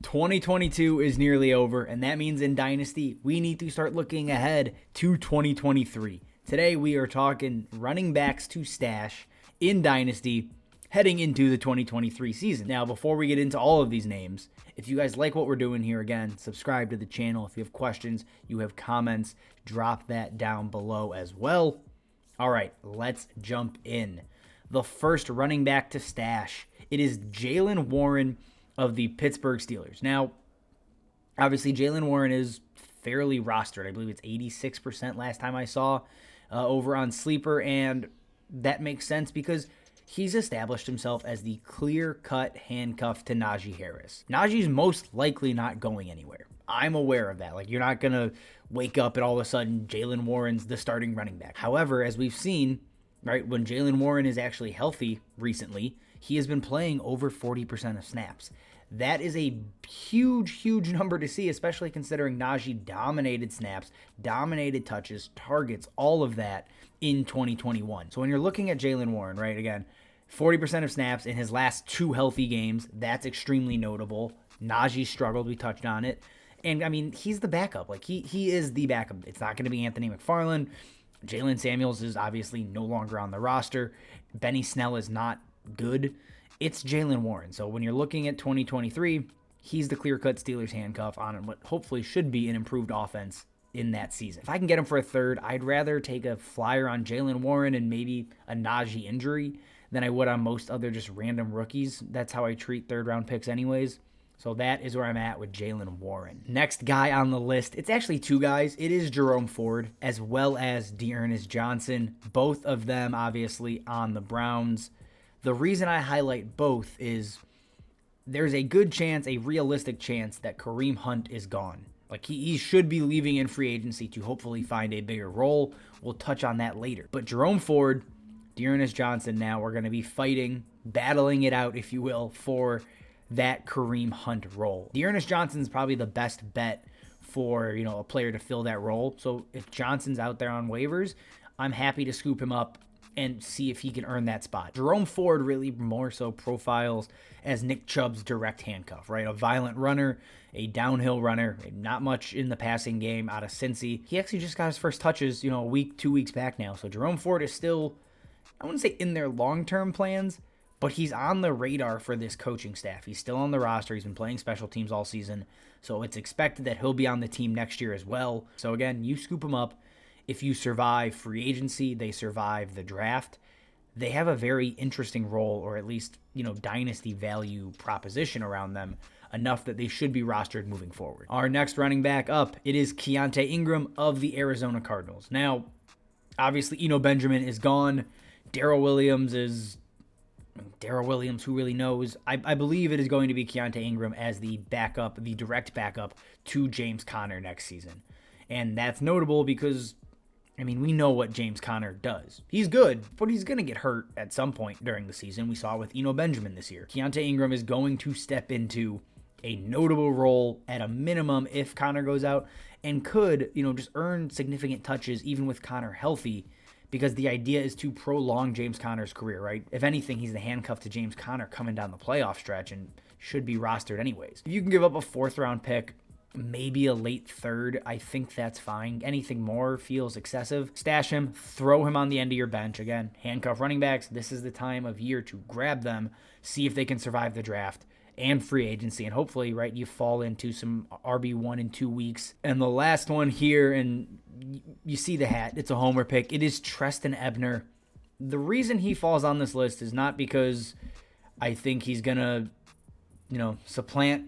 2022 is nearly over, and that means in Dynasty, we need to start looking ahead to 2023. Today, we are talking running backs to stash in Dynasty heading into the 2023 season. Now, before we get into all of these names, if you guys like what we're doing here, again, subscribe to the channel. If you have questions, you have comments, drop that down below as well. All right, let's jump in. The first running back to stash, it is Jaylen Warren of the Pittsburgh Steelers. Now, obviously, Jaylen Warren is fairly rostered. I believe it's 86% last time I saw over on Sleeper, and that makes sense because he's established himself as the clear-cut handcuff to Najee Harris. Najee's most likely not going anywhere. I'm aware of that. Like, you're not going to wake up and all of a sudden Jaylen Warren's the starting running back. However, as we've seen, right, when Jaylen Warren is actually healthy recently, he has been playing over 40% of snaps. That is a huge, huge number to see, especially considering Najee dominated snaps, dominated touches, targets, all of that in 2021. So when you're looking at Jaylen Warren, right, again, 40% of snaps in his last 2 healthy games, that's extremely notable. Najee struggled, we touched on it. And, I mean, he's the backup. Like, he is the backup. It's not going to be Anthony McFarland. Jalen Samuels is obviously no longer on the roster. Benny Snell is not good. It's Jaylen Warren. So when you're looking at 2023, he's the clear-cut Steelers handcuff on what hopefully should be an improved offense in that season. If I can get him for a third, I'd rather take a flyer on Jaylen Warren and maybe a Najee injury than I would on most other just random rookies. That's how I treat third-round picks anyways. So that is where I'm at with Jaylen Warren. Next guy on the list, it's actually 2 guys. It is Jerome Ford as well as D'Ernest Johnson. Both of them obviously on the Browns. The reason I highlight both is there's a good chance, a realistic chance, that Kareem Hunt is gone. Like, he should be leaving in free agency to hopefully find a bigger role. We'll touch on that later. But Jerome Ford, D'Ernest Johnson now are going to be fighting, battling it out, if you will, for that Kareem Hunt role. D'Ernest Johnson's probably the best bet for, a player to fill that role. So if Johnson's out there on waivers, I'm happy to scoop him up and see if he can earn that spot. Jerome Ford really more so profiles as Nick Chubb's direct handcuff, right? A violent runner, a downhill runner, not much in the passing game out of Cincy. He actually just got his first touches, a week, 2 weeks back now. So Jerome Ford is still, I wouldn't say in their long-term plans, but he's on the radar for this coaching staff. He's still on the roster. He's been playing special teams all season. So it's expected that he'll be on the team next year as well. So again, you scoop him up. If you survive free agency, they survive the draft, they have a very interesting role, or at least, dynasty value proposition around them, enough that they should be rostered moving forward. Our next running back up, it is Keaontay Ingram of the Arizona Cardinals. Now, obviously, Eno Benjamin is gone. Darrell Williams, who really knows? I believe it is going to be Keaontay Ingram as the backup, the direct backup to James Conner next season. And that's notable because, we know what James Conner does. He's good, but he's going to get hurt at some point during the season. We saw with Eno Benjamin this year. Keaontay Ingram is going to step into a notable role at a minimum if Conner goes out, and could, just earn significant touches even with Conner healthy, because the idea is to prolong James Conner's career, right? If anything, he's the handcuff to James Conner coming down the playoff stretch and should be rostered anyways. If you can give up a 4th-round pick, maybe a late 3rd, I think that's fine. Anything more feels excessive. Stash him, throw him on the end of your bench. Again, handcuff running backs, this is the time of year to grab them, see if they can survive the draft and free agency, and hopefully, right, you fall into some RB1 in 2 weeks. And the last one here, and you see the hat, it's a homer pick, it is Trestan Ebner. The reason he falls on this list is not because I think he's going to, supplant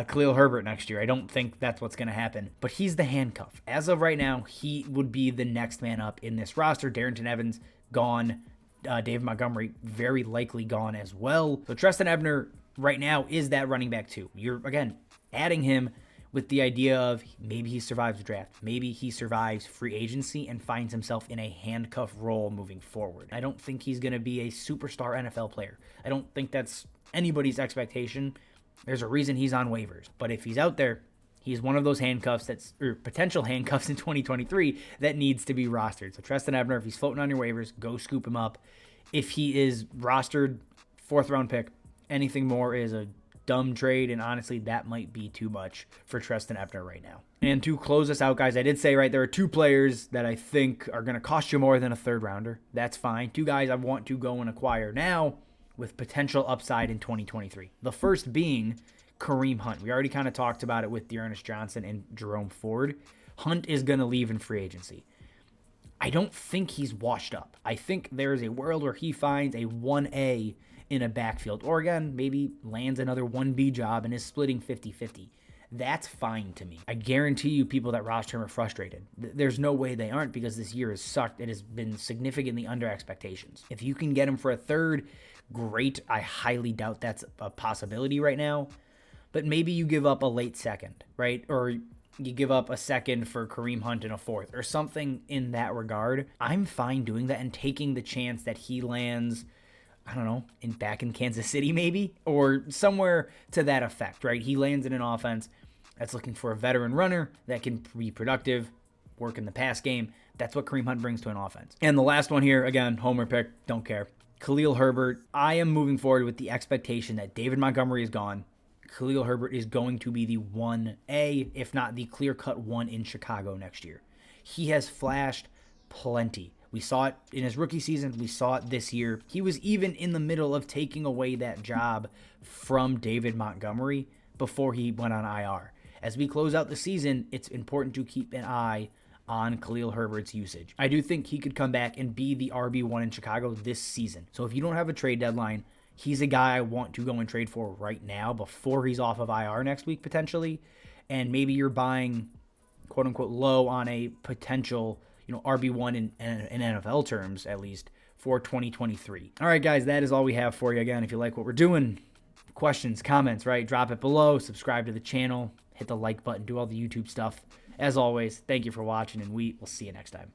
Khalil Herbert next year. I don't think that's what's going to happen. But he's the handcuff. As of right now, he would be the next man up in this roster. Darrington Evans, gone. David Montgomery, very likely gone as well. So Trestan Ebner right now is that running back too. You're, again, adding him with the idea of maybe he survives the draft. Maybe he survives free agency and finds himself in a handcuff role moving forward. I don't think he's going to be a superstar NFL player. I don't think that's anybody's expectation. There's a reason he's on waivers. But if he's out there, he's one of those handcuffs or potential handcuffs in 2023 that needs to be rostered. So Trestan Ebner, if he's floating on your waivers, go scoop him up. If he is rostered, 4th-round pick, anything more is a dumb trade, and honestly, that might be too much for Trestan Ebner right now. And to close us out, guys, I did say, right, there are 2 players that I think are going to cost you more than a third rounder. That's fine. 2 guys I want to go and acquire now with potential upside in 2023. The first being Kareem Hunt. We already kind of talked about it with Dearness Johnson and Jerome Ford. Hunt is going to leave in free agency. I don't think he's washed up. I think there's a world where he finds a 1A in a backfield, or again, maybe lands another 1B job and is splitting 50-50. That's fine to me. I guarantee you people that roster him are frustrated. There's no way they aren't, because this year has sucked. It has been significantly under expectations. If you can get him for a third, great. I highly doubt that's a possibility right now. But maybe you give up a late second, right? Or you give up a second for Kareem Hunt and a fourth, or something in that regard. I'm fine doing that and taking the chance that he lands, I don't know, back in Kansas City maybe, or somewhere to that effect, right? He lands in an offense that's looking for a veteran runner that can be productive, work in the pass game. That's what Kareem Hunt brings to an offense. And the last one here, again, homer pick, don't care. Khalil Herbert. I am moving forward with the expectation that David Montgomery is gone. Khalil Herbert is going to be the 1A, if not the clear-cut 1 in Chicago next year. He has flashed plenty. We saw it in his rookie season. We saw it this year. He was even in the middle of taking away that job from David Montgomery before he went on IR. As we close out the season, it's important to keep an eye on Khalil Herbert's usage. I do think he could come back and be the RB1 in Chicago this season. So if you don't have a trade deadline, he's a guy I want to go and trade for right now before he's off of IR next week potentially. And maybe you're buying, quote unquote, low on a potential, RB1 in NFL terms, at least, for 2023. All right, guys, that is all we have for you. Again, if you like what we're doing, questions, comments, right, drop it below, subscribe to the channel, hit the like button, do all the YouTube stuff. As always, thank you for watching, and we will see you next time.